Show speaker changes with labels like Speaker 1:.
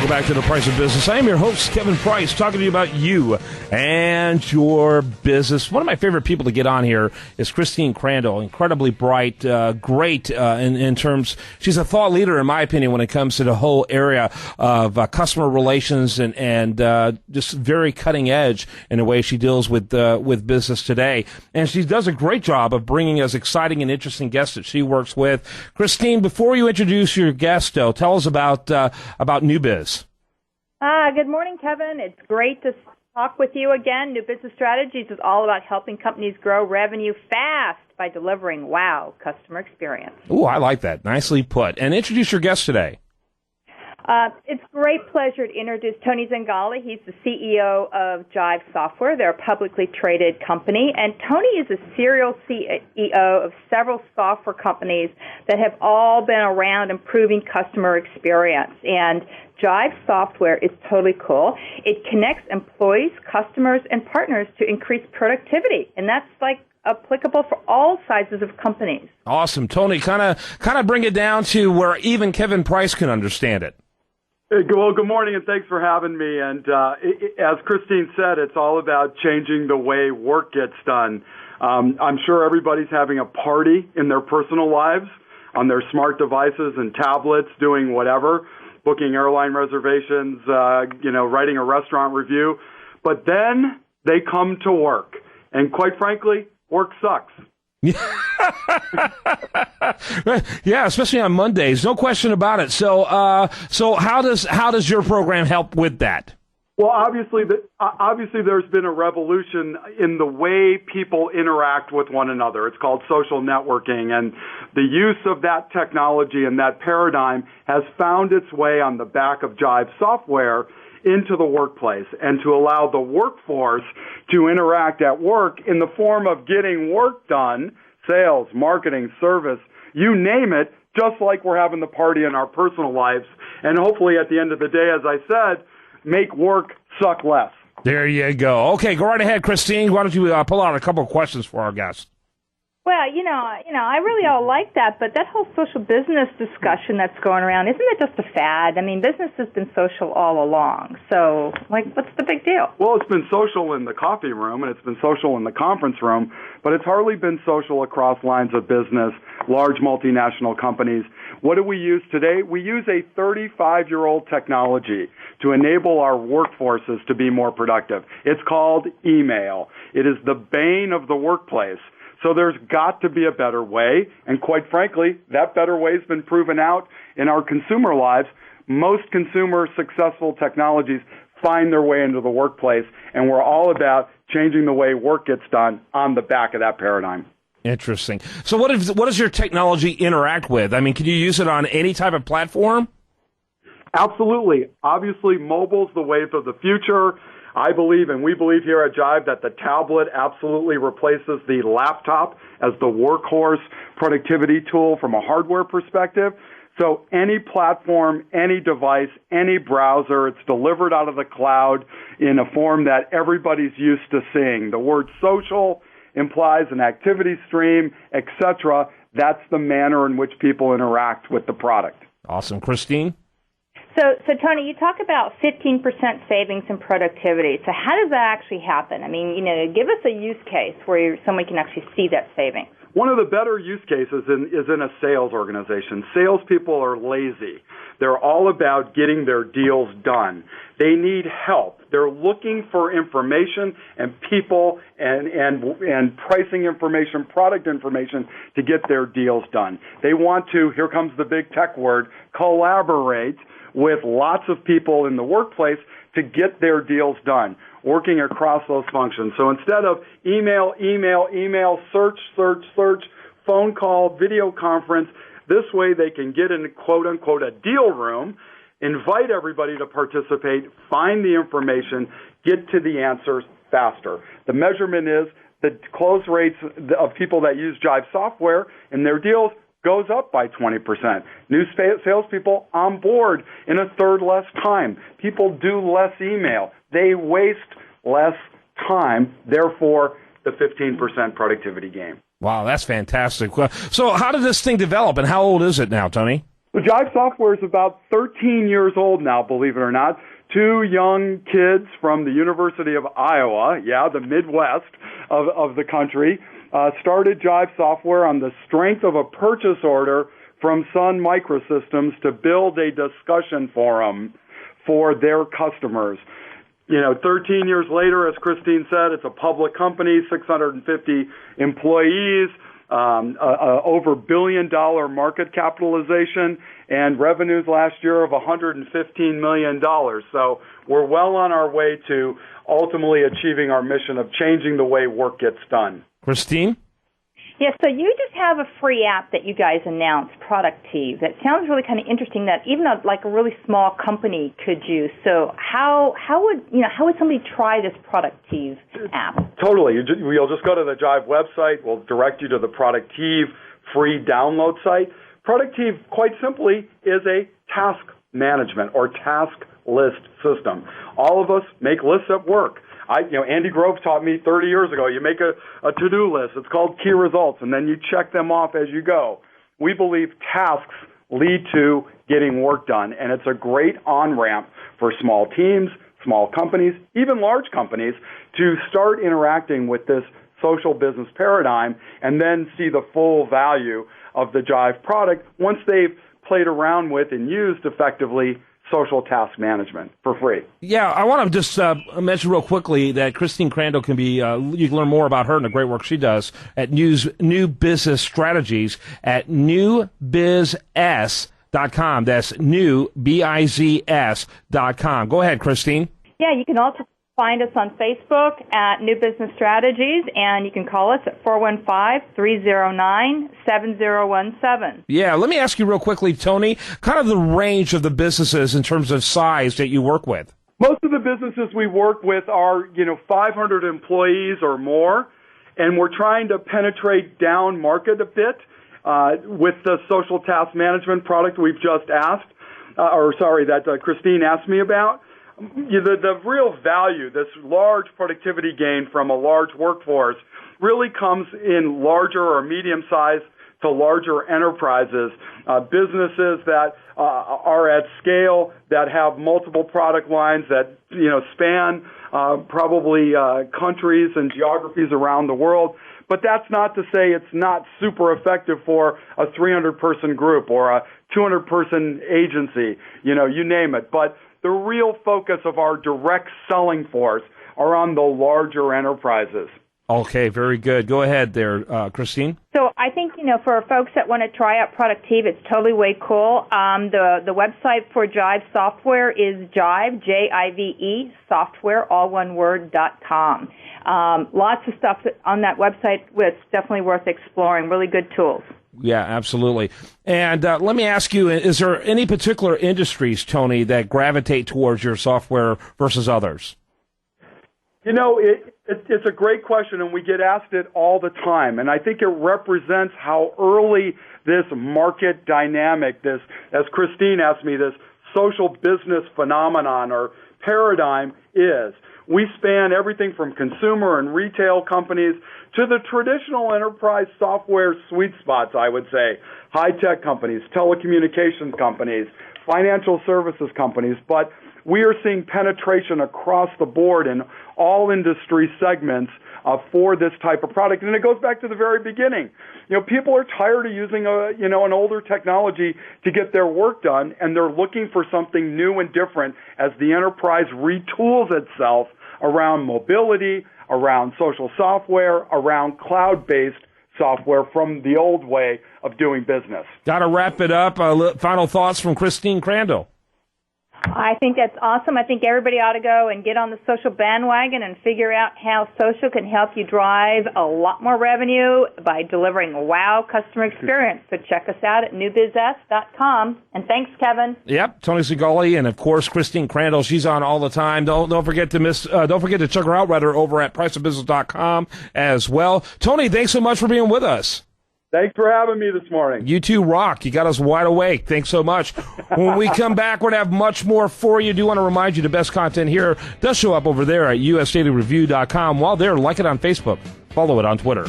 Speaker 1: Welcome back to The Price of Business. I am your host, Kevin Price, talking to you about you and your business. One of my favorite people to get on here is Christine Crandell, incredibly bright, great in terms, she's a thought leader, in my opinion, when it comes to the whole area of customer relations and just very cutting edge in the way she deals with business today. And she does a great job of bringing us exciting and interesting guests that she works with. Christine, before you introduce your guest, though, tell us about New Biz.
Speaker 2: Good morning, Kevin. It's great to talk with you again. New Business Strategies is all about helping companies grow revenue fast by delivering wow customer experience.
Speaker 1: Ooh, I like that. Nicely put. And introduce your guest today.
Speaker 2: It's a great pleasure to introduce Tony Zingale. He's the CEO of Jive Software. They're a publicly traded company. And Tony is a serial CEO of several software companies that have all been around improving customer experience. And Jive Software is totally cool. It connects employees, customers, and partners to increase productivity. And that's applicable for all sizes of companies.
Speaker 1: Awesome. Tony, kind of bring it down to where even Kevin Price can understand it.
Speaker 3: Well, good morning, and thanks for having me. And as Christine said, it's all about changing the way work gets done. I'm sure everybody's having a party in their personal lives, on their smart devices and tablets, doing whatever, booking airline reservations, writing a restaurant review. But then they come to work. And quite frankly, work sucks.
Speaker 1: Yeah, especially on Mondays, no question about it. So how does your program help with that?
Speaker 3: Well, obviously there's been a revolution in the way people interact with one another. It's called social networking, and the use of that technology and that paradigm has found its way on the back of Jive Software into the workplace, and to allow the workforce to interact at work in the form of getting work done, sales, marketing, service, you name it, just like we're having the party in our personal lives. And hopefully at the end of the day, as I said, make work suck less.
Speaker 1: There you go. Okay, go right ahead, Christine. Why don't you pull out a couple of questions for our guests?
Speaker 2: Well, I really all like that, but that whole social business discussion that's going around, isn't it just a fad? I mean, business has been social all along. So, what's the big deal?
Speaker 3: Well, it's been social in the coffee room, and it's been social in the conference room, but it's hardly been social across lines of business, large multinational companies. What do we use today? We use a 35-year-old technology to enable our workforces to be more productive. It's called email. It is the bane of the workplace. So there's got to be a better way, and quite frankly, that better way has been proven out in our consumer lives. Most consumer successful technologies find their way into the workplace, and we're all about changing the way work gets done on the back of that paradigm.
Speaker 1: Interesting. So what does your technology interact with? I mean, can you use it on any type of platform?
Speaker 3: Absolutely. Obviously, mobile's the wave of the future. I believe, and we believe here at Jive, that the tablet absolutely replaces the laptop as the workhorse productivity tool from a hardware perspective. So any platform, any device, any browser, it's delivered out of the cloud in a form that everybody's used to seeing. The word social implies an activity stream, etc. That's the manner in which people interact with the product.
Speaker 1: Awesome. Christine?
Speaker 2: So Tony, you talk about 15% savings in productivity. So how does that actually happen? I mean, give us a use case where someone can actually see that savings.
Speaker 3: One of the better use cases is in a sales organization. Salespeople are lazy. They're all about getting their deals done. They need help. They're looking for information and people and pricing information, product information to get their deals done. They want to, here comes the big tech word, collaborate with lots of people in the workplace to get their deals done, working across those functions. So instead of email, search, phone call, video conference, this way they can get in, quote unquote, a deal room, invite everybody to participate, find the information, get to the answers faster. The measurement is the close rates of people that use Jive software in their deals goes up by 20%. New salespeople on board in a third less time. People do less email. They waste less time, therefore the 15% productivity gain.
Speaker 1: Wow, that's fantastic. So how did this thing develop, and how old is it now, Tony?
Speaker 3: The Jive software is about 13 years old now, believe it or not. Two young kids from the University of Iowa, the Midwest of the country, started Jive software on the strength of a purchase order from Sun Microsystems to build a discussion forum for their customers. 13 years later, as Christine said, it's a public company, 650 employees, over $1 billion market capitalization, and revenues last year of $115 million. So we're well on our way to ultimately achieving our mission of changing the way work gets done.
Speaker 1: Christine?
Speaker 2: Yes, so you just have a free app that you guys announced, Productive. That sounds really kind of interesting. That even a really small company could use. So how would somebody try this Productive app?
Speaker 3: Totally. You'll just go to the Jive website. We'll direct you to the Productive free download site. Productive, quite simply, is a task management or task list system. All of us make lists at work. Andy Grove taught me 30 years ago, you make a to-do list. It's called key results, and then you check them off as you go. We believe tasks lead to getting work done, and it's a great on-ramp for small teams, small companies, even large companies, to start interacting with this social business paradigm and then see the full value of the Jive product once they've played around with and used effectively social task management for free.
Speaker 1: Yeah, I want to just mention real quickly that Christine Crandell can be, you can learn more about her and the great work she does at New Business Strategies at newbizs.com. That's new, BIZS.com. Go ahead, Christine.
Speaker 2: Yeah, you can also find us on Facebook at New Business Strategies, and you can call us at 415-309-7017.
Speaker 1: Yeah, let me ask you real quickly, Tony, kind of the range of the businesses in terms of size that you work with.
Speaker 3: Most of the businesses we work with are, 500 employees or more, and we're trying to penetrate down market a bit with the social task management product we've just that Christine asked me about. The real value, this large productivity gain from a large workforce, really comes in larger or medium-sized to larger enterprises, businesses that are at scale, that have multiple product lines that span probably countries and geographies around the world. But that's not to say it's not super effective for a 300-person group or a 200-person agency, you name it. But the real focus of our direct selling force are on the larger enterprises.
Speaker 1: Okay, very good. Go ahead there, Christine.
Speaker 2: So I think, for folks that want to try out Productive, it's totally way cool. The website for Jive software is Jive, Jive, software, all one word, .com. Lots of stuff on that website that's definitely worth exploring. Really good tools.
Speaker 1: Yeah, absolutely. And let me ask you, is there any particular industries, Tony, that gravitate towards your software versus others?
Speaker 3: It's a great question, and we get asked it all the time. And I think it represents how early this market dynamic, this, as Christine asked me, this social business phenomenon or paradigm is. We span everything from consumer and retail companies to the traditional enterprise software sweet spots, I would say. High-tech companies, telecommunications companies, financial services companies. But we are seeing penetration across the board in all industry segments for this type of product. And it goes back to the very beginning. People are tired of using an older technology to get their work done, and they're looking for something new and different as the enterprise retools itself around mobility, around social software, around cloud-based software from the old way of doing business.
Speaker 1: Got to wrap it up. Final thoughts from Christine Crandell.
Speaker 2: I think that's awesome. I think everybody ought to go and get on the social bandwagon and figure out how social can help you drive a lot more revenue by delivering a wow customer experience. So check us out at newbizs.com. And thanks, Kevin.
Speaker 1: Yep, Tony Zingale, and of course Christine Crandell. She's on all the time. Don't forget to check her out over at priceofbusiness.com as well. Tony, thanks so much for being with us.
Speaker 3: Thanks for having me this morning.
Speaker 1: You two rock. You got us wide awake. Thanks so much. When we come back, we're going to have much more for you. Do want to remind you the best content here does show up over there at usdailyreview.com. While there, like it on Facebook. Follow it on Twitter.